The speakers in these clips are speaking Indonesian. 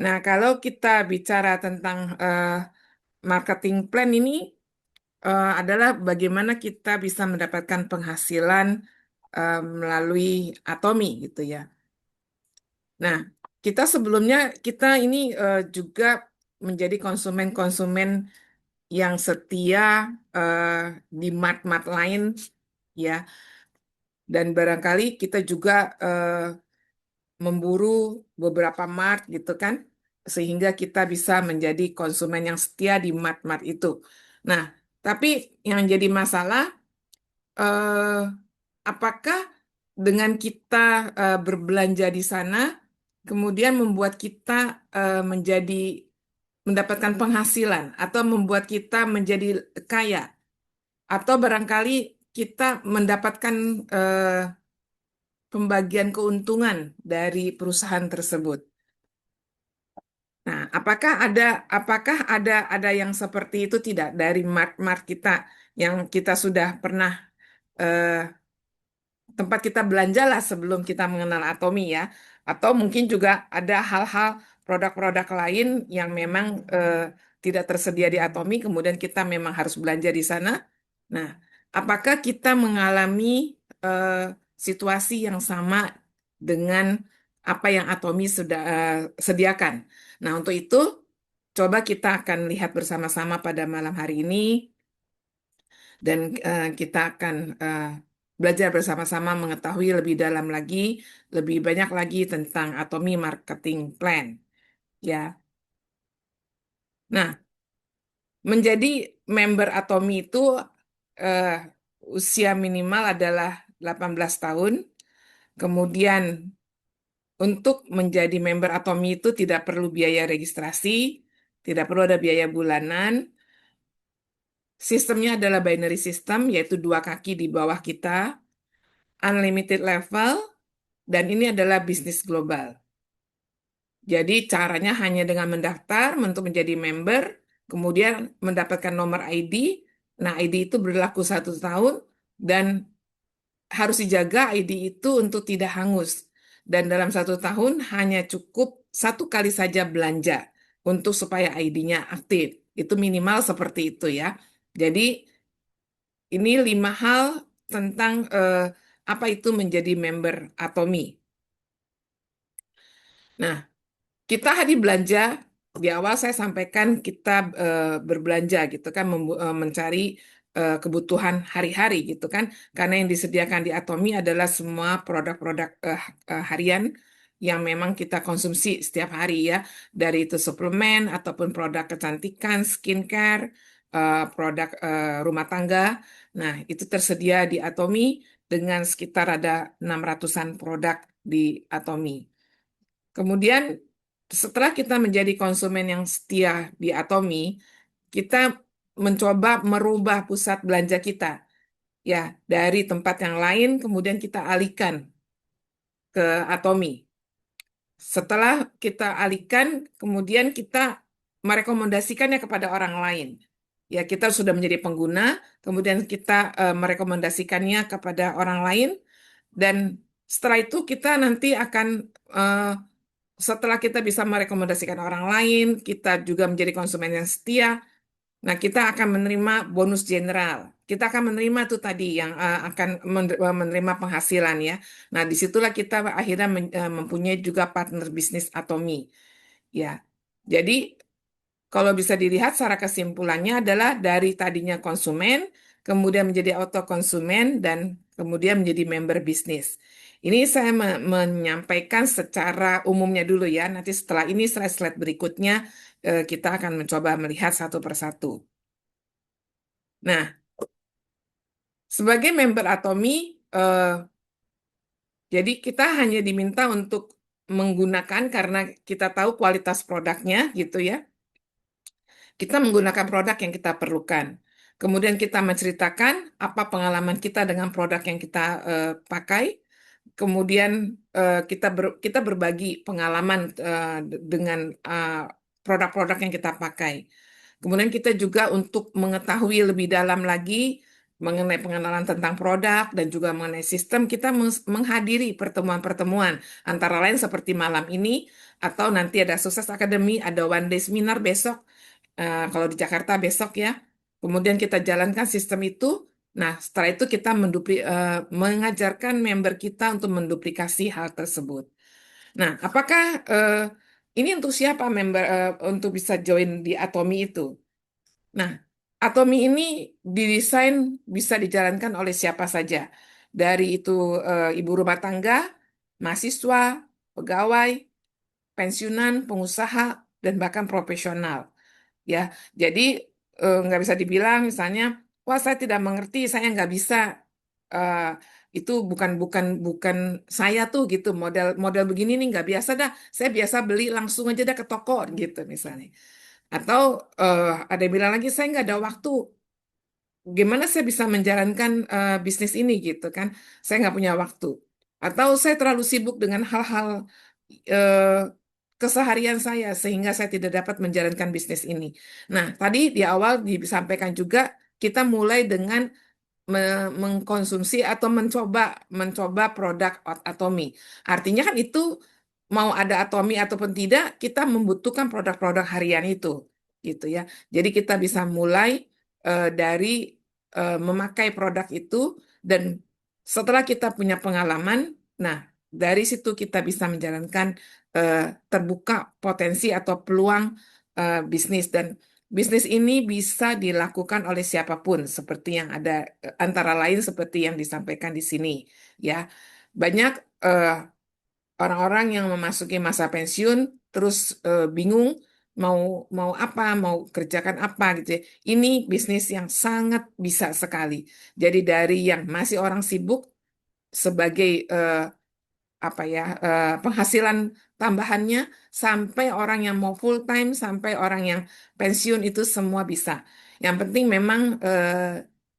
Nah, kalau kita bicara tentang marketing plan ini adalah bagaimana kita bisa mendapatkan penghasilan melalui Atomi gitu ya. Nah, kita sebelumnya kita ini juga menjadi konsumen-konsumen yang setia eh, di mart-mart lain ya, dan barangkali kita juga memburu beberapa mart gitu kan, sehingga kita bisa menjadi konsumen yang setia di mart-mart itu. Nah, tapi yang jadi masalah, eh, apakah dengan kita berbelanja di sana, kemudian membuat kita menjadi mendapatkan penghasilan atau membuat kita menjadi kaya, atau barangkali kita mendapatkan eh, pembagian keuntungan dari perusahaan tersebut. Nah, apakah ada yang seperti itu tidak dari mart-mart kita yang kita sudah pernah eh, tempat kita belanja lah sebelum kita mengenal Atomi ya, atau mungkin juga ada hal-hal produk-produk lain yang memang tidak tersedia di Atomi, kemudian kita memang harus belanja di sana. Nah, apakah kita mengalami eh, situasi yang sama dengan apa yang Atomi sudah sediakan? Nah, untuk itu coba kita akan lihat bersama-sama pada malam hari ini, dan kita akan belajar bersama-sama mengetahui lebih dalam lagi, lebih banyak lagi tentang Atomi Marketing Plan. Ya, nah, menjadi member Atomi itu eh, usia minimal adalah 18 tahun. Kemudian untuk menjadi member Atomi itu tidak perlu biaya registrasi, tidak perlu ada biaya bulanan. Sistemnya adalah binary system, yaitu dua kaki di bawah kita, unlimited level, dan ini adalah bisnis global. Jadi caranya hanya dengan mendaftar untuk menjadi member, kemudian mendapatkan nomor ID. Nah, ID itu berlaku 1 tahun dan harus dijaga ID itu untuk tidak hangus. Dan dalam 1 tahun hanya cukup satu kali saja belanja untuk supaya ID-nya aktif. Itu minimal seperti itu ya. Jadi ini 5 hal tentang apa itu menjadi member Atomi. Nah, kita hari belanja, di awal saya sampaikan kita berbelanja gitu kan, mencari kebutuhan hari-hari gitu kan, karena yang disediakan di Atomi adalah semua produk-produk harian yang memang kita konsumsi setiap hari ya, dari itu suplemen ataupun produk kecantikan, skincare, produk rumah tangga. Nah, itu tersedia di Atomi dengan sekitar ada 600-an produk di Atomi. Kemudian setelah kita menjadi konsumen yang setia di Atomi, kita mencoba merubah pusat belanja kita ya, dari tempat yang lain kemudian kita alihkan ke Atomi. Setelah kita alihkan, kemudian kita merekomendasikannya kepada orang lain. Ya, kita sudah menjadi pengguna, kemudian kita merekomendasikannya kepada orang lain, dan setelah itu kita nanti akan eh, setelah kita bisa merekomendasikan orang lain, kita juga menjadi konsumen yang setia. Nah, kita akan menerima bonus general. Kita akan menerima tuh tadi yang akan menerima penghasilan ya. Nah, disitulah kita akhirnya mempunyai juga partner bisnis Atomi. Ya, jadi kalau bisa dilihat secara kesimpulannya adalah dari tadinya konsumen, kemudian menjadi auto konsumen, dan kemudian menjadi member bisnis. Ini saya menyampaikan secara umumnya dulu ya. Nanti setelah ini slide-slide berikutnya kita akan mencoba melihat satu persatu. Nah, sebagai member Atomi, eh, jadi kita hanya diminta untuk menggunakan karena kita tahu kualitas produknya gitu ya. Kita menggunakan produk yang kita perlukan. Kemudian kita menceritakan apa pengalaman kita dengan produk yang kita pakai. Kemudian kita berbagi pengalaman dengan produk-produk yang kita pakai. Kemudian kita juga untuk mengetahui lebih dalam lagi mengenai pengenalan tentang produk dan juga mengenai sistem, kita menghadiri pertemuan-pertemuan antara lain seperti malam ini atau nanti ada Sukses Academy, ada one day seminar besok, kalau di Jakarta besok ya. Kemudian kita jalankan sistem itu. Nah, setelah itu kita mengajarkan member kita untuk menduplikasi hal tersebut. Nah, apakah ini untuk siapa member untuk bisa join di Atomi itu? Nah, Atomi ini didesain bisa dijalankan oleh siapa saja. Dari itu ibu rumah tangga, mahasiswa, pegawai, pensiunan, pengusaha, dan bahkan profesional. Ya, jadi nggak bisa dibilang misalnya, wah saya tidak mengerti, saya nggak bisa. eh, itu bukan saya tuh gitu model model begini nih nggak biasa dah. Saya biasa beli langsung aja dah ke toko gitu misalnya. Atau ada yang bilang lagi saya nggak ada waktu. Gimana saya bisa menjalankan bisnis ini gitu kan? Saya nggak punya waktu. Atau saya terlalu sibuk dengan hal-hal eh, keseharian saya sehingga saya tidak dapat menjalankan bisnis ini. Nah, tadi di awal disampaikan juga kita mulai dengan mengkonsumsi atau mencoba mencoba produk Atomi. Artinya kan itu mau ada Atomi ataupun tidak, kita membutuhkan produk-produk harian itu, gitu ya. Jadi kita bisa mulai dari memakai produk itu dan setelah kita punya pengalaman, nah dari situ kita bisa menjalankan eh, terbuka potensi atau peluang bisnis dan bisnis ini bisa dilakukan oleh siapapun, seperti yang ada antara lain seperti yang disampaikan di sini, ya. Banyak orang-orang yang memasuki masa pensiun terus bingung mau mau apa, mau kerjakan apa gitu ya. Ini bisnis yang sangat bisa sekali. Jadi dari yang masih orang sibuk sebagai apa ya penghasilan tambahannya sampai orang yang mau full time sampai orang yang pensiun itu semua bisa. Yang penting memang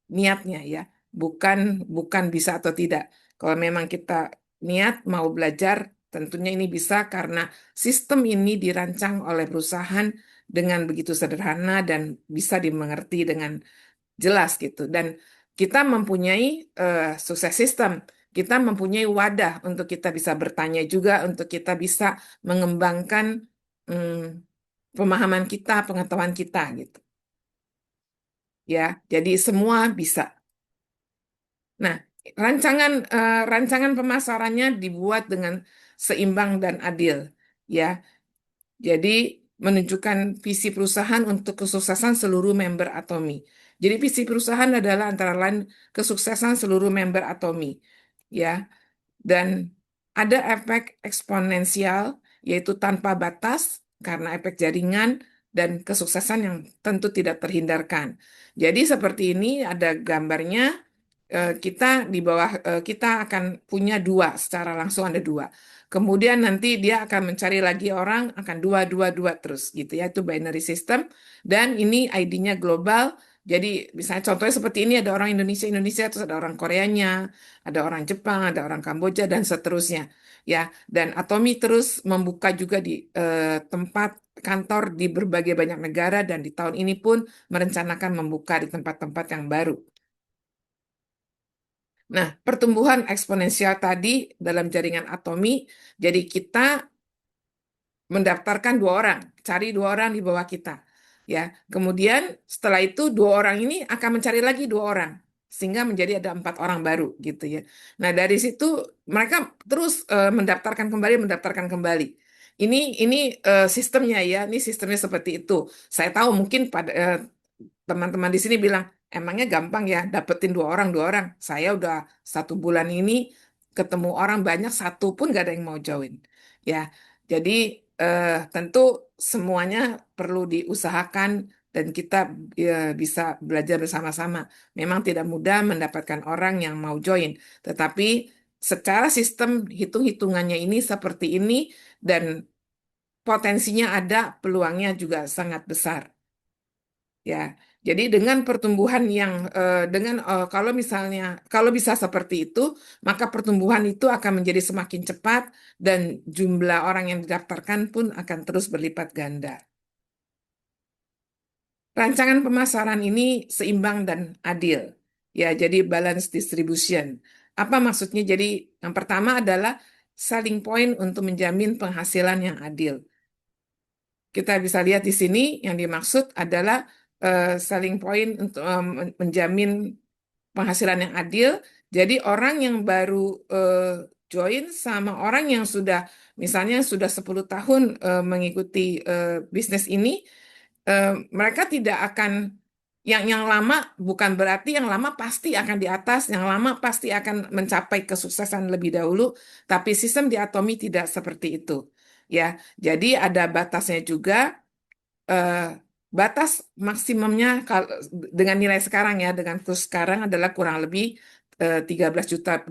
niatnya ya, bukan bukan bisa atau tidak. Kalau memang kita niat mau belajar, tentunya ini bisa karena sistem ini dirancang oleh perusahaan dengan begitu sederhana dan bisa dimengerti dengan jelas gitu. Dan kita mempunyai sukses sistem, kita mempunyai wadah untuk kita bisa bertanya juga, untuk kita bisa mengembangkan pemahaman kita, pengetahuan kita gitu. Ya, jadi semua bisa. Nah, rancangan pemasarannya dibuat dengan seimbang dan adil. Ya, jadi menunjukkan visi perusahaan untuk kesuksesan seluruh member Atomi. Jadi visi perusahaan adalah antara lain kesuksesan seluruh member Atomi, ya. Dan ada efek eksponensial, yaitu tanpa batas karena efek jaringan dan kesuksesan yang tentu tidak terhindarkan. Jadi seperti ini ada gambarnya, kita di bawah kita akan punya dua, secara langsung ada dua. Kemudian nanti dia akan mencari lagi orang, akan dua, dua, dua terus gitu ya. Itu binary system dan ini ID-nya global. Jadi misalnya contohnya seperti ini ada orang Indonesia Indonesia terus ada orang Koreanya, ada orang Jepang, ada orang Kamboja dan seterusnya. Ya, dan Atomi terus membuka juga di tempat kantor di berbagai banyak negara dan di tahun ini pun merencanakan membuka di tempat-tempat yang baru. Nah, pertumbuhan eksponensial tadi dalam jaringan atomi, jadi kita mendaftarkan dua orang, cari dua orang di bawah kita. Ya, kemudian setelah itu dua orang ini akan mencari lagi dua orang, sehingga menjadi ada empat orang baru gitu ya. Nah, dari situ mereka terus mendaftarkan kembali. Ini sistemnya ya, ini sistemnya seperti itu. Saya tahu mungkin pada teman-teman di sini bilang, emangnya gampang ya dapetin dua orang. Saya udah 1 bulan ini ketemu orang banyak, satu pun gak ada yang mau join. Ya, jadi tentu semuanya perlu diusahakan dan kita bisa belajar bersama-sama. Memang tidak mudah mendapatkan orang yang mau join, tetapi secara sistem hitung-hitungannya ini seperti ini dan potensinya ada, peluangnya juga sangat besar. Ya, jadi dengan pertumbuhan yang dengan kalau bisa seperti itu, maka pertumbuhan itu akan menjadi semakin cepat dan jumlah orang yang didaftarkan pun akan terus berlipat ganda. Rancangan pemasaran ini seimbang dan adil. Ya, jadi balance distribution. Apa maksudnya? Jadi yang pertama adalah selling point untuk menjamin penghasilan yang adil. Kita bisa lihat di sini yang dimaksud adalah selling point untuk menjamin penghasilan yang adil. Jadi orang yang baru join sama orang yang sudah misalnya sudah 10 tahun mengikuti bisnis ini, mereka tidak akan yang lama bukan berarti yang lama pasti akan di atas, yang lama pasti akan mencapai kesuksesan lebih dahulu, tapi sistem di Atomi tidak seperti itu. Ya, jadi ada batasnya juga eh, batas maksimumnya dengan nilai sekarang ya, dengan kurs sekarang adalah kurang lebih 13.200.000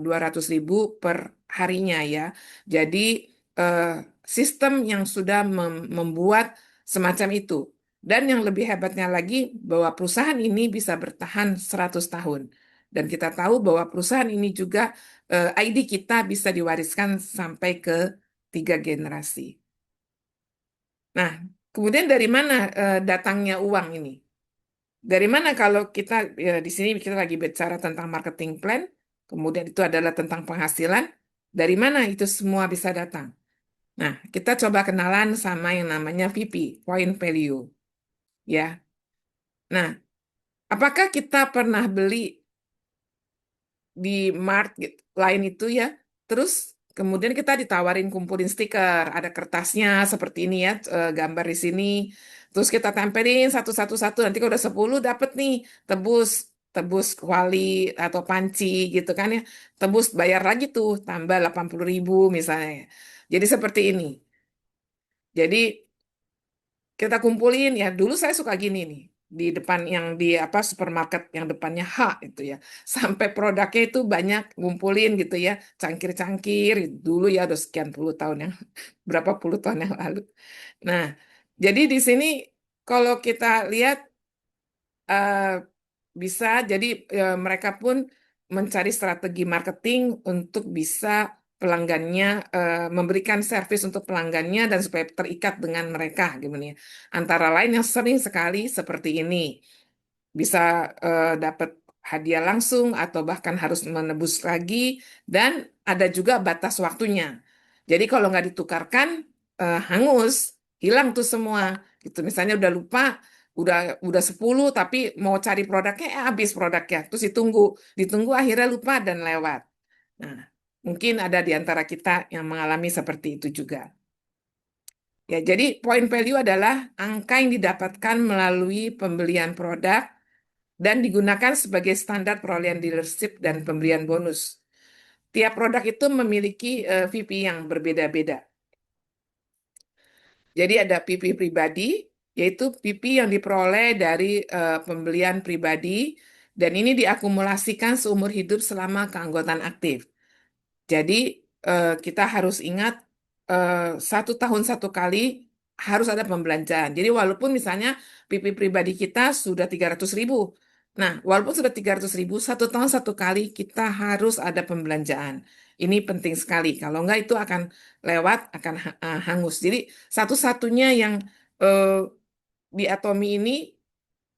per harinya ya. Jadi eh, sistem yang sudah membuat semacam itu. Dan yang lebih hebatnya lagi bahwa perusahaan ini bisa bertahan 100 tahun. Dan kita tahu bahwa perusahaan ini juga ID kita bisa diwariskan sampai ke 3 generasi. Nah, kemudian dari mana datangnya uang ini? Dari mana kalau kita di sini kita lagi bicara tentang marketing plan, kemudian itu adalah tentang penghasilan, dari mana itu semua bisa datang? Nah, kita coba kenalan sama yang namanya VP, Point Value, ya. Nah, apakah kita pernah beli di Mart gitu, lain itu ya. Terus kemudian kita ditawarin kumpulin stiker, ada kertasnya seperti ini ya, gambar di sini. Terus kita tempelin satu-satu, nanti kalau udah 10 dapet nih tebus tebus kuali atau panci gitu kan ya. Tebus bayar lagi tuh tambah 80.000 misalnya. Jadi seperti ini. Jadi kita kumpulin ya. Dulu saya suka gini nih di depan yang di apa supermarket yang depannya H itu ya. Sampai produknya itu banyak ngumpulin gitu ya. Cangkir-cangkir dulu ya udah sekian puluh tahun yang berapa puluh tahun yang lalu. Nah, jadi di sini kalau kita lihat eh, bisa jadi mereka pun mencari strategi marketing untuk bisa pelanggannya memberikan servis untuk pelanggannya dan supaya terikat dengan mereka gitu ya. Antara lain yang sering sekali seperti ini bisa dapat hadiah langsung atau bahkan harus menebus lagi dan ada juga batas waktunya. Jadi kalau nggak ditukarkan hangus, hilang tuh semua. Gitu. Misalnya udah lupa, udah udah 10 tapi mau cari produknya habis produknya. Terus ditunggu akhirnya lupa dan lewat. Nah, mungkin ada di antara kita yang mengalami seperti itu juga. Ya, jadi point value adalah angka yang didapatkan melalui pembelian produk dan digunakan sebagai standar perolehan dealership dan pemberian bonus. Tiap produk itu memiliki VP yang berbeda-beda. Jadi ada PP pribadi, yaitu PP yang diperoleh dari pembelian pribadi, dan ini diakumulasikan seumur hidup selama keanggotaan aktif. Jadi kita harus ingat 1 tahun 1 kali harus ada pembelanjaan. Jadi walaupun misalnya PP pribadi kita sudah 300.000, nah walaupun sudah 300.000, 1 tahun 1 kali kita harus ada pembelanjaan. Ini penting sekali. Kalau enggak itu akan lewat, akan hangus. Jadi satu-satunya yang eh, di Atomi ini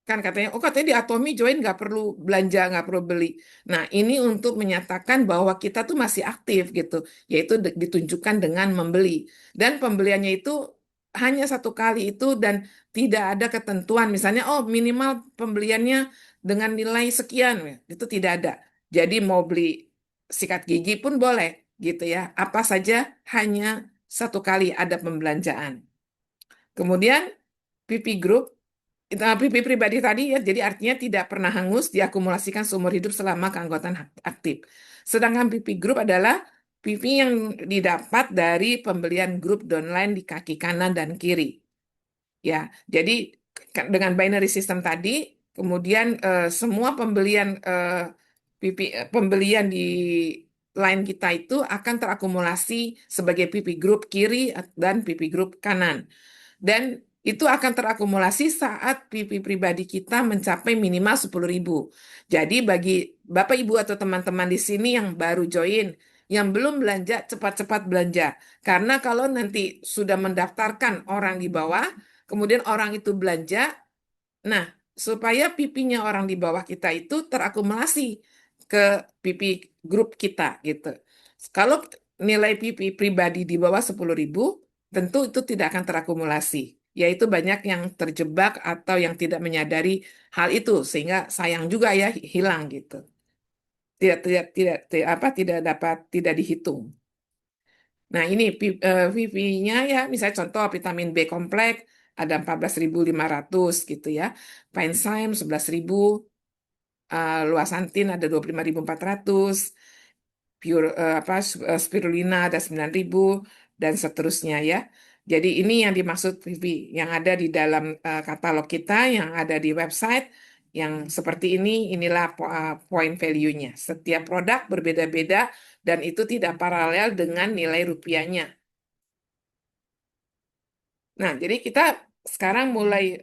kan katanya, oh katanya di Atomi join nggak perlu belanja, nggak perlu beli. Nah, ini untuk menyatakan bahwa kita tuh masih aktif gitu, yaitu ditunjukkan dengan membeli. Dan pembeliannya itu hanya 1 kali itu dan tidak ada ketentuan. Misalnya, oh minimal pembeliannya dengan nilai sekian, ya. Itu tidak ada. Jadi mau beli sikat gigi pun boleh gitu ya. Apa saja hanya 1 kali ada pembelanjaan. Kemudian PP Group PP pribadi tadi ya, jadi artinya tidak pernah hangus, diakumulasikan seumur hidup selama keanggotaan aktif. Sedangkan PP Group adalah PP yang didapat dari pembelian grup downline di kaki kanan dan kiri. Ya, jadi dengan binary system tadi, kemudian semua pembelian pembelian di line kita itu akan terakumulasi sebagai PP Group kiri dan PP Group kanan. Dan itu akan terakumulasi saat PP pribadi kita mencapai minimal 10.000. Jadi bagi Bapak Ibu atau teman-teman di sini yang baru join, yang belum belanja, cepat-cepat belanja. Karena kalau nanti sudah mendaftarkan orang di bawah, kemudian orang itu belanja, nah supaya pipinya orang di bawah kita itu terakumulasi ke pipi grup kita gitu. Kalau nilai pipi pribadi di bawah 10.000, tentu itu tidak akan terakumulasi. Yaitu banyak yang terjebak atau yang tidak menyadari hal itu sehingga sayang juga ya hilang gitu. Tidak dapat tidak dihitung. Nah, ini VV-nya ya, misalnya contoh vitamin B kompleks ada 14.500 gitu ya. Pienzyme 11.000, luasantin ada 25.400, spirulina ada 9.000 dan seterusnya ya. Jadi ini yang dimaksud VV yang ada di dalam katalog kita, yang ada di website, yang seperti inilah point value-nya. Setiap produk berbeda-beda dan itu tidak paralel dengan nilai rupiahnya. Nah, jadi kita sekarang mulai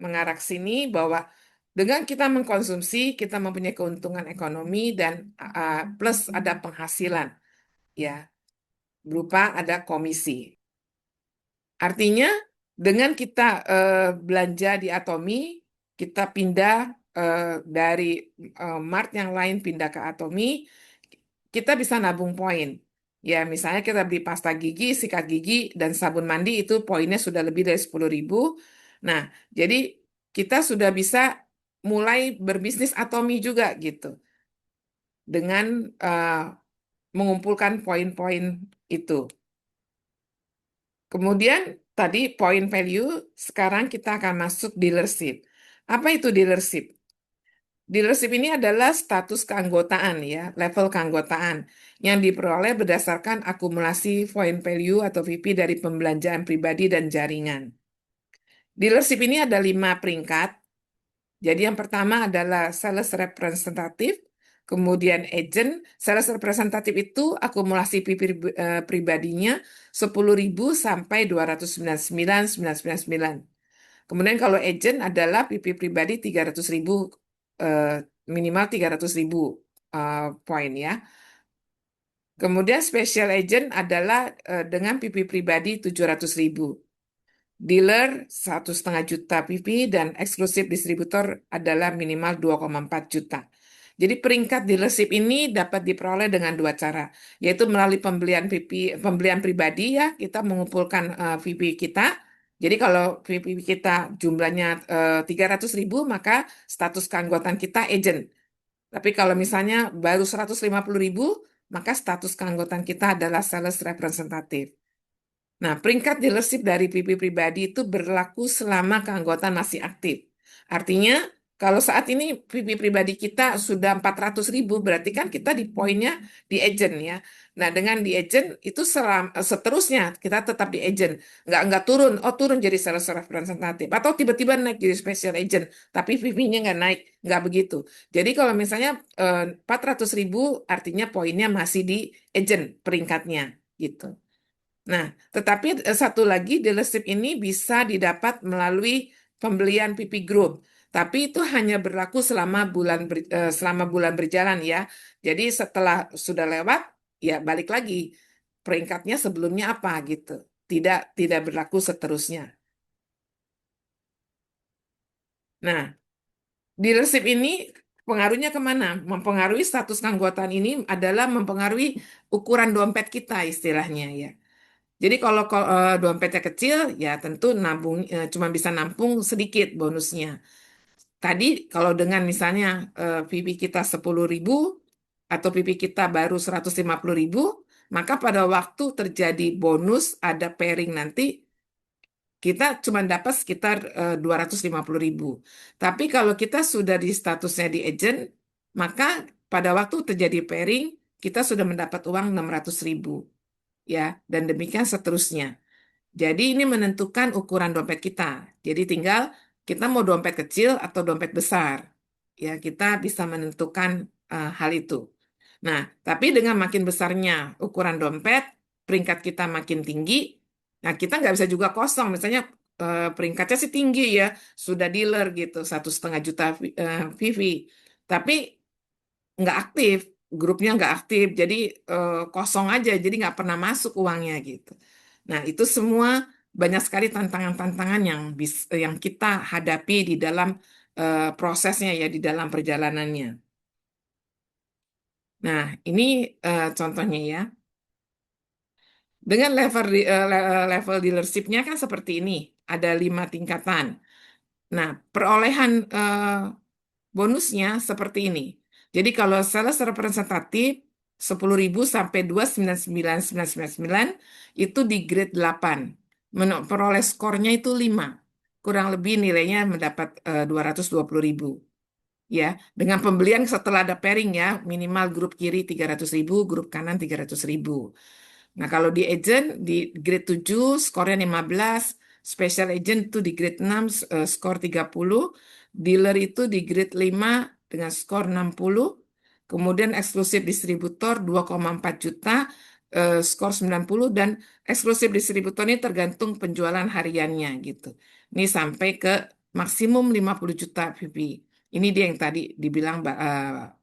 mengarah ke sini bahwa dengan kita mengkonsumsi, kita mempunyai keuntungan ekonomi dan plus ada penghasilan, ya, berupa ada komisi. Artinya, dengan kita belanja di Atomi, kita pindah dari mart yang lain pindah ke Atomi, kita bisa nabung poin. Ya, misalnya kita beli pasta gigi, sikat gigi, dan sabun mandi itu poinnya sudah lebih dari 10.000. Nah, jadi kita sudah bisa mulai berbisnis Atomi juga gitu. Dengan mengumpulkan poin-poin itu. Kemudian tadi point value, sekarang kita akan masuk dealership. Apa itu dealership? Dealership ini adalah status keanggotaan ya, level keanggotaan yang diperoleh berdasarkan akumulasi point value atau VP dari pembelanjaan pribadi dan jaringan. Dealership ini ada 5 peringkat. Jadi yang pertama adalah sales representative, kemudian agent. Sales representative itu akumulasi PP pribadinya 10.000 sampai 299.999. Kemudian kalau agent adalah PP pribadi 300.000, eh, minimal 300.000 poin ya. Kemudian special agent adalah dengan PP pribadi 700.000. Dealer 1,5 juta PP dan eksklusif distributor adalah minimal 2,4 juta. Jadi peringkat dealership ini dapat diperoleh dengan dua cara, yaitu melalui pembelian PP, pembelian pribadi ya, kita mengumpulkan VP kita. Jadi kalau VP kita jumlahnya 300.000, maka status keanggotaan kita agent. Tapi kalau misalnya baru 150.000, maka status keanggotaan kita adalah sales representative. Nah, peringkat dealership dari PP pribadi itu berlaku selama keanggotaan masih aktif. Artinya, kalau saat ini PP pribadi kita sudah 400.000, berarti kan kita di poinnya di agent ya. Nah, dengan di agent itu seterusnya kita tetap di agent. Nggak turun, turun jadi sales representative. Atau tiba-tiba naik jadi special agent, tapi PP-nya nggak naik. Nggak begitu. Jadi kalau misalnya 400.000, artinya poinnya masih di agent peringkatnya gitu. Nah, tetapi satu lagi dealership ini bisa didapat melalui pembelian PP Group. Tapi itu hanya berlaku selama bulan berjalan ya. Jadi setelah sudah lewat, ya balik lagi peringkatnya sebelumnya apa gitu. Tidak berlaku seterusnya. Nah, dealership ini pengaruhnya kemana? Mempengaruhi status keanggotaan ini adalah mempengaruhi ukuran dompet kita istilahnya ya. Jadi kalau dompetnya kecil, ya tentu cuma bisa nampung sedikit bonusnya. Tadi kalau dengan misalnya PP kita 10.000 atau PP kita baru 150.000, maka pada waktu terjadi bonus ada pairing nanti, kita cuma dapat sekitar 250.000. Tapi kalau kita sudah di statusnya di agent, maka pada waktu terjadi pairing, kita sudah mendapat uang 600.000. Ya, dan demikian seterusnya. Jadi ini menentukan ukuran dompet kita. Jadi tinggal kita mau dompet kecil atau dompet besar. Ya, kita bisa menentukan hal itu. Nah, tapi dengan makin besarnya ukuran dompet, peringkat kita makin tinggi. Nah, kita nggak bisa juga kosong. Misalnya peringkatnya sih tinggi ya, sudah dealer gitu, 1,5 juta PV. Tapi nggak aktif, grupnya nggak aktif, jadi kosong aja, jadi nggak pernah masuk uangnya gitu. Nah, itu semua banyak sekali tantangan-tantangan yang kita hadapi di dalam prosesnya ya, di dalam perjalanannya. Nah, ini contohnya ya. Dengan level dealership-nya kan seperti ini, ada 5 tingkatan. Nah, perolehan bonusnya seperti ini. Jadi kalau sales representatif 10.000 sampai 299.999 itu di grade 8. Peroleh skornya itu 5. Kurang lebih nilainya mendapat 220.000. Ya, dengan pembelian setelah ada pairing ya, minimal grup kiri 300.000, grup kanan 300.000. Nah, kalau di agent di grade 7 skornya 15, special agent itu di grade 6 skor 30, dealer itu di grade 5 dengan skor 60, kemudian eksklusif distributor 2,4 juta skor 90 dan eksklusif distributor ini tergantung penjualan hariannya gitu. Ini sampai ke maksimum 50 juta VP. Ini dia yang tadi dibilang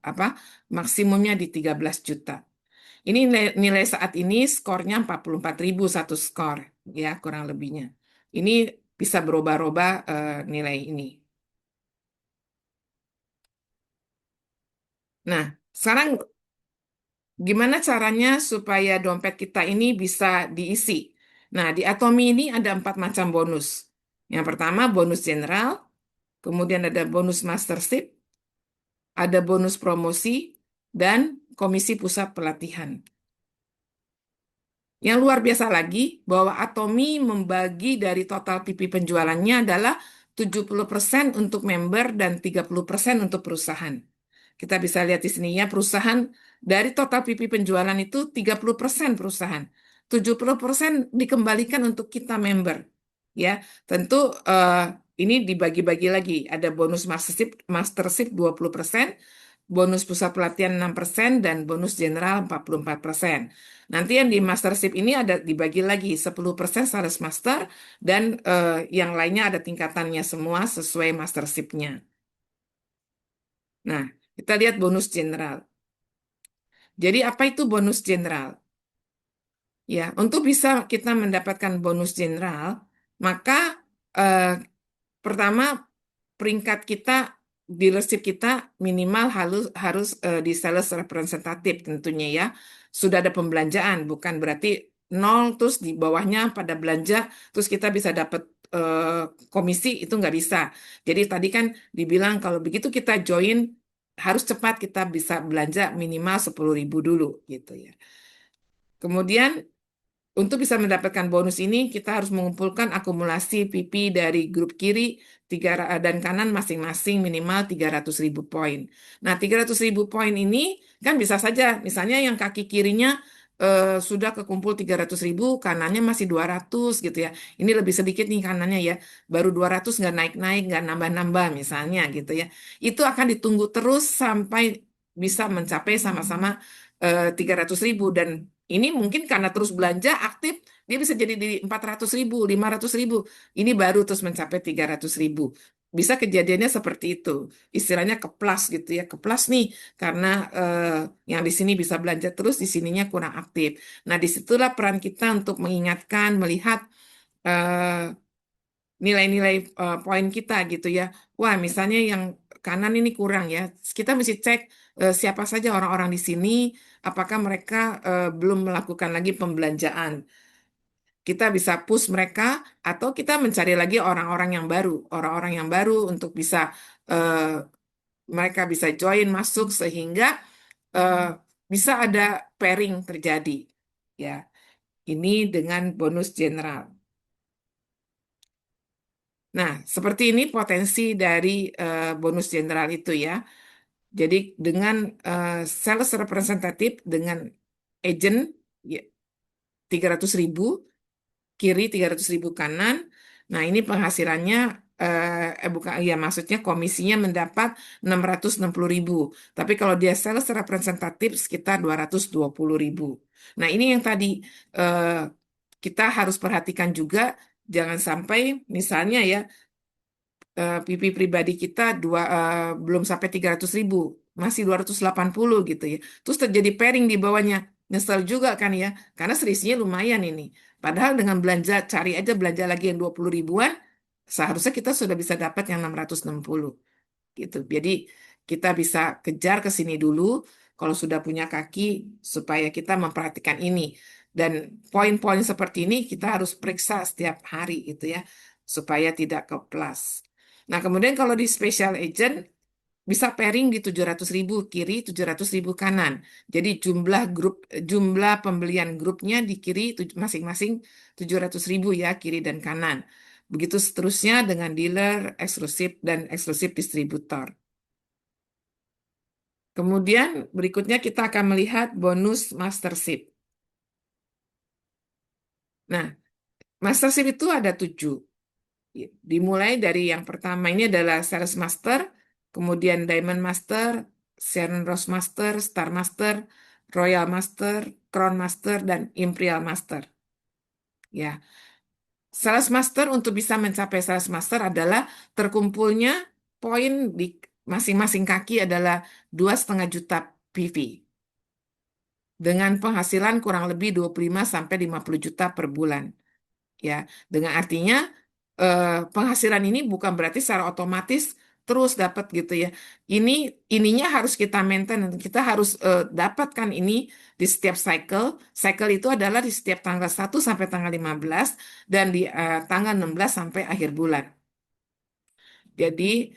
apa maksimumnya di 13 juta. Ini nilai saat ini skornya 44.000 satu skor, ya kurang lebihnya. Ini bisa berubah-ubah nilai ini. Nah, sekarang gimana caranya supaya dompet kita ini bisa diisi? Nah, di Atomi ini ada 4 macam bonus. Yang pertama bonus general, kemudian ada bonus mastership, ada bonus promosi, dan komisi pusat pelatihan. Yang luar biasa lagi, bahwa Atomi membagi dari total PP penjualannya adalah 70% untuk member dan 30% untuk perusahaan. Kita bisa lihat di sini ya, perusahaan dari total PP penjualan itu 30% perusahaan. 70% dikembalikan untuk kita member. Ya, tentu ini dibagi-bagi lagi. Ada bonus mastership 20%, bonus pusat pelatihan 6%, dan bonus general 44%. Nanti yang di mastership ini ada dibagi lagi 10% sales master dan yang lainnya ada tingkatannya semua sesuai mastership-nya. Nah, kita lihat bonus general. Jadi apa itu bonus general? Ya, untuk bisa kita mendapatkan bonus general, maka eh, pertama peringkat kita dealership kita minimal harus harus di sales representative tentunya ya. Sudah ada pembelanjaan, bukan berarti nol terus di bawahnya pada belanja terus kita bisa dapat komisi itu nggak bisa. Jadi tadi kan dibilang kalau begitu kita join harus cepat kita bisa belanja minimal 10.000 dulu gitu ya. Kemudian untuk bisa mendapatkan bonus ini, kita harus mengumpulkan akumulasi PP dari grup kiri dan kanan masing-masing minimal 300.000 poin. Nah, 300.000 poin ini kan bisa saja, misalnya yang kaki kirinya sudah kekumpul 300.000, kanannya masih 200 gitu ya. Ini lebih sedikit nih kanannya ya, baru 200 nggak naik-naik, nggak nambah-nambah misalnya gitu ya. Itu akan ditunggu terus sampai bisa mencapai sama-sama 300.000 dan ini mungkin karena terus belanja aktif, dia bisa jadi di 400.000, 500.000. Ini baru terus mencapai 300.000. Bisa kejadiannya seperti itu. Istilahnya keplas gitu ya. Keplas nih, karena yang di sini bisa belanja terus, di sininya kurang aktif. Nah, disitulah peran kita untuk mengingatkan, melihat eh, nilai-nilai poin kita gitu ya. Wah, misalnya yang kanan ini kurang ya. Kita mesti cek siapa saja orang-orang di sini, apakah mereka belum melakukan lagi pembelanjaan. Kita bisa push mereka atau kita mencari lagi orang-orang yang baru untuk bisa eh, mereka bisa join masuk sehingga eh, bisa ada pairing terjadi. Ya, ini dengan bonus general. Nah, seperti ini potensi dari bonus general itu ya. Jadi dengan sales representative dengan agent ya, 300.000 kiri 300.000 kanan. Nah, ini penghasilannya bukan ya maksudnya komisinya mendapat 660.000. Tapi kalau dia sales representatif sekitar 220.000. Nah, ini yang tadi eh, kita harus perhatikan juga jangan sampai misalnya ya PP pribadi kita belum sampai 300.000, masih 280 gitu ya. Terus terjadi pairing di bawahnya. Nyesel juga kan ya, karena selisihnya lumayan ini. Padahal dengan belanja, cari aja belanja lagi yang 20 ribuan, seharusnya kita sudah bisa dapat yang 660 gitu. Jadi kita bisa kejar ke sini dulu kalau sudah punya kaki supaya kita memperhatikan ini. Dan poin-poin seperti ini kita harus periksa setiap hari gitu ya, supaya tidak keplas. Nah, kemudian kalau di special agent bisa pairing di 700 ribu kiri, 700 ribu kanan. Jadi jumlah pembelian grupnya di kiri masing-masing 700 ribu ya, kiri dan kanan. Begitu seterusnya dengan dealer, eksklusif, dan eksklusif distributor. Kemudian berikutnya kita akan melihat bonus mastership. Nah, mastership itu ada 7. Dimulai dari yang pertama ini adalah Sales Master, kemudian Diamond Master, Sharon Rose Master, Star Master, Royal Master, Crown Master, dan Imperial Master. Ya, Sales Master untuk bisa mencapai Sales Master adalah terkumpulnya poin di masing-masing kaki adalah 2,5 juta PV dengan penghasilan kurang lebih 25 sampai 50 juta per bulan. Ya, dengan artinya penghasilan ini bukan berarti secara otomatis terus dapat gitu ya. Ini ininya harus kita maintain, kita harus dapatkan ini di setiap cycle. Cycle itu adalah di setiap tanggal 1 sampai tanggal 15 dan di tanggal 16 sampai akhir bulan. Jadi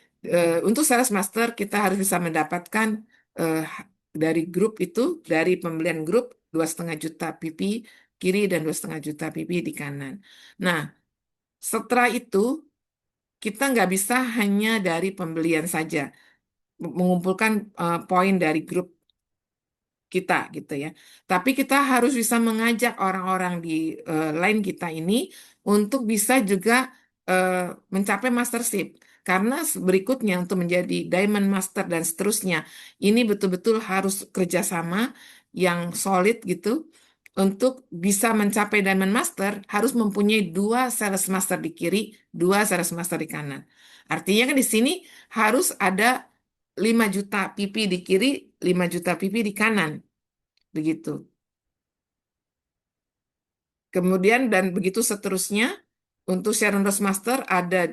untuk sales master kita harus bisa mendapatkan eh, dari grup itu, dari pembelian grup 2,5 juta PP kiri dan 2,5 juta PP di kanan. Nah, setelah itu, kita nggak bisa hanya dari pembelian saja, mengumpulkan poin dari grup kita gitu ya. Tapi kita harus bisa mengajak orang-orang di line kita ini untuk bisa juga eh, mencapai mastership. Karena berikutnya untuk menjadi Diamond Master dan seterusnya, ini betul-betul harus kerjasama yang solid gitu. Untuk bisa mencapai Diamond Master, harus mempunyai 2 Sales Master di kiri, 2 Sales Master di kanan. Artinya kan di sini harus ada 5 juta PP di kiri, 5 juta PP di kanan. Begitu. Kemudian dan begitu seterusnya, untuk Sharon Rose Master ada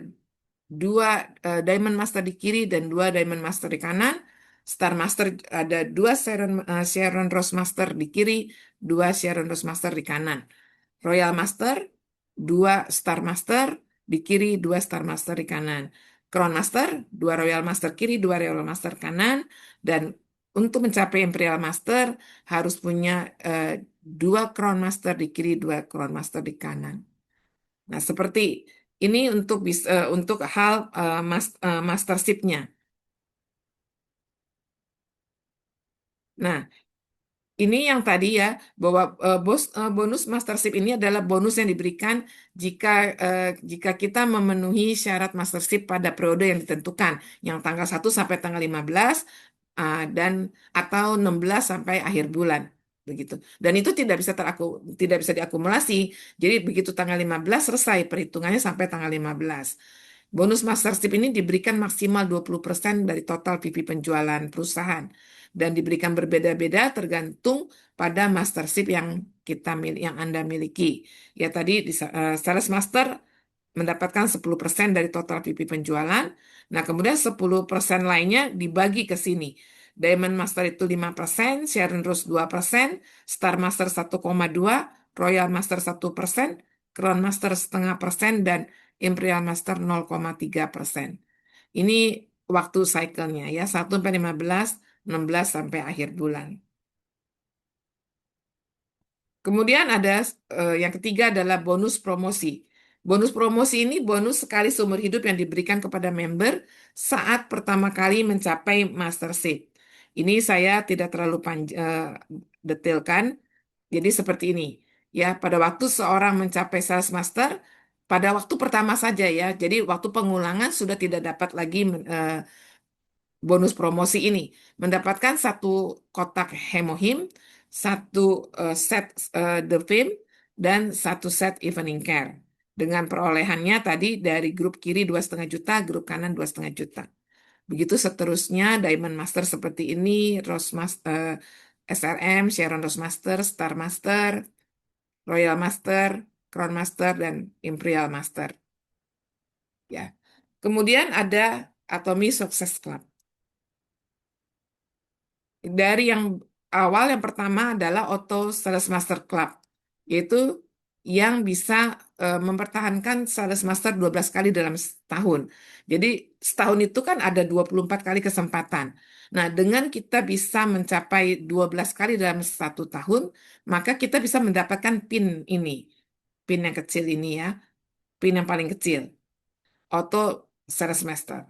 2 Diamond Master di kiri dan 2 Diamond Master di kanan. Star Master ada 2 Sharon Rose Master di kiri, 2 Sharon Rose Master di kanan. Royal Master, 2 Star Master di kiri, 2 Star Master di kanan. Crown Master, 2 Royal Master kiri, 2 Royal Master kanan. Dan untuk mencapai Imperial Master harus punya 2 Crown Master di kiri, 2 Crown Master di kanan. Nah, seperti ini untuk hal mastership-nya. Nah, ini yang tadi ya, bahwa bonus mastership ini adalah bonus yang diberikan jika jika kita memenuhi syarat mastership pada periode yang ditentukan, yang tanggal 1 sampai tanggal 15 dan atau 16 sampai akhir bulan. Begitu. Dan itu tidak bisa diakumulasi. Jadi begitu tanggal 15 selesai perhitungannya sampai tanggal 15. Bonus mastership ini diberikan maksimal 20% dari total PP penjualan perusahaan dan diberikan berbeda-beda tergantung pada mastership yang yang Anda miliki. Ya tadi di Sales Master mendapatkan 10% dari total PP penjualan. Nah, kemudian 10% lainnya dibagi ke sini. Diamond Master itu 5%, Sharon Rose 2%, Star Master 1,2, Royal Master 1%, Crown Master 0,5%, dan Imperial Master 0,3%. Ini waktu cycle-nya ya, 1 sampai 15, 16 sampai akhir bulan. Kemudian ada yang ketiga adalah bonus promosi. Bonus promosi ini bonus sekali seumur hidup yang diberikan kepada member saat pertama kali mencapai mastership. Ini saya tidak terlalu detailkan. Jadi seperti ini. Ya, pada waktu seorang mencapai sales master, pada waktu pertama saja ya. Jadi waktu pengulangan sudah tidak dapat lagi bonus promosi ini mendapatkan 1 kotak hemohim, 1 set The Film, dan 1 set Evening Care. Dengan perolehannya tadi dari grup kiri 2,5 juta, grup kanan 2,5 juta. Begitu seterusnya Diamond Master seperti ini, SRM, Sharon Rose Master, Star Master, Royal Master, Crown Master, dan Imperial Master. Ya. Kemudian ada Atomy Success Club. Dari yang awal, yang pertama adalah Auto Sales Master Club, yaitu yang bisa mempertahankan Sales Master 12 kali dalam setahun. Jadi setahun itu kan ada 24 kali kesempatan. Nah, dengan kita bisa mencapai 12 kali dalam satu tahun, maka kita bisa mendapatkan PIN ini. PIN yang kecil ini ya, PIN yang paling kecil, Auto Sales Master.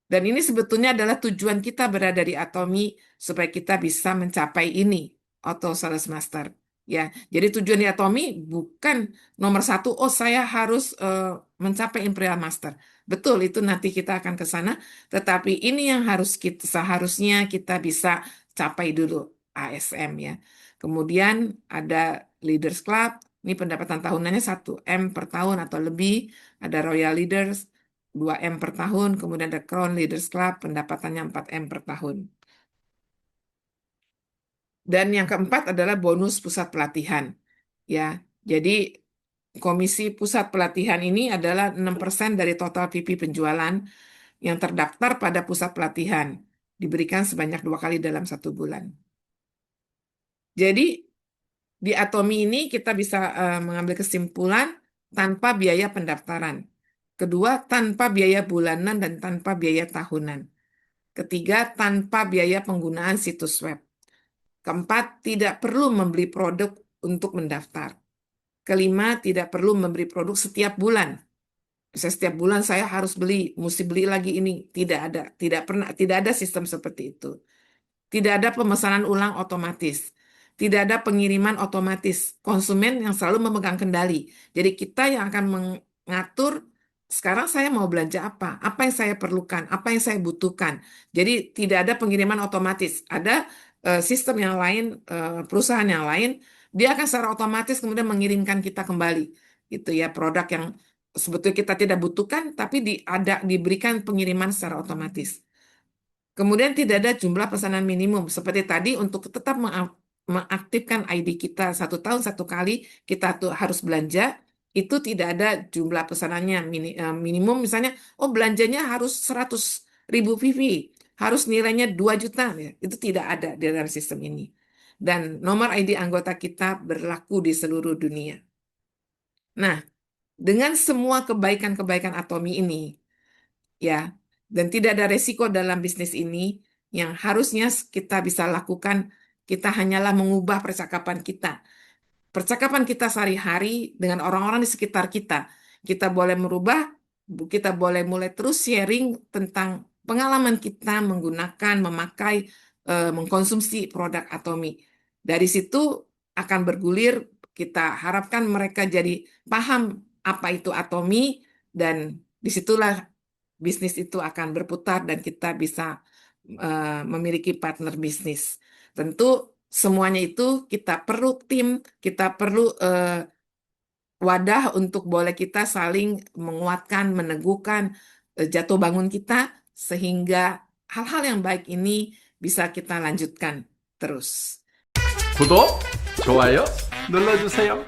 Dan ini sebetulnya adalah tujuan kita berada di Atomy supaya kita bisa mencapai ini, Auto Sales Master. Ya, jadi tujuan di Atomy bukan nomor satu, oh saya harus mencapai Imperial Master. Betul, itu nanti kita akan ke sana. Tetapi ini yang harus kita seharusnya kita bisa capai dulu, ASM ya. Kemudian ada Leaders Club. Ini pendapatan tahunannya 1 M per tahun atau lebih. Ada Royal Leaders 2 M per tahun, kemudian ada Crown Leaders Club, pendapatannya 4 M per tahun. Dan yang keempat adalah bonus pusat pelatihan. Ya, jadi komisi pusat pelatihan ini adalah 6% dari total PP penjualan yang terdaftar pada pusat pelatihan. Diberikan sebanyak 2 kali dalam 1 bulan. Jadi di Atomy ini kita bisa mengambil kesimpulan tanpa biaya pendaftaran. Kedua, tanpa biaya bulanan dan tanpa biaya tahunan. Ketiga, tanpa biaya penggunaan situs web. Keempat, tidak perlu membeli produk untuk mendaftar. Kelima, tidak perlu membeli produk setiap bulan. Setiap bulan saya harus beli, mesti beli lagi ini. Tidak ada, tidak pernah, tidak ada sistem seperti itu. Tidak ada pemesanan ulang otomatis. Tidak ada pengiriman otomatis. Konsumen yang selalu memegang kendali. Jadi kita yang akan mengatur sekarang saya mau belanja apa yang saya perlukan, apa yang saya butuhkan. Jadi tidak ada pengiriman otomatis. Ada sistem yang lain, perusahaan yang lain, dia akan secara otomatis kemudian mengirimkan kita kembali. Gitu ya, produk yang sebetulnya kita tidak butuhkan, tapi diberikan pengiriman secara otomatis. Kemudian tidak ada jumlah pesanan minimum. Seperti tadi, untuk tetap mengaktifkan ID kita 1 tahun 1 kali, kita tuh harus belanja, itu tidak ada jumlah pesanannya minimum. Misalnya, oh belanjanya harus 100.000 VV, harus nilainya 2 juta. Ya. Itu tidak ada di dalam sistem ini. Dan nomor ID anggota kita berlaku di seluruh dunia. Nah, dengan semua kebaikan-kebaikan Atomy ini, ya, dan tidak ada resiko dalam bisnis ini, yang harusnya kita bisa lakukan, kita hanyalah mengubah percakapan kita. Percakapan kita sehari-hari dengan orang-orang di sekitar kita. Kita boleh merubah, kita boleh mulai terus sharing tentang pengalaman kita menggunakan, memakai, mengkonsumsi produk Atomy. Dari situ akan bergulir, kita harapkan mereka jadi paham apa itu Atomy, dan disitulah bisnis itu akan berputar dan kita bisa memiliki partner bisnis. Tentu semuanya itu kita perlu tim, kita perlu wadah untuk boleh kita saling menguatkan, meneguhkan jatuh bangun kita, sehingga hal-hal yang baik ini bisa kita lanjutkan terus. 구독, 좋아요 눌러주세요.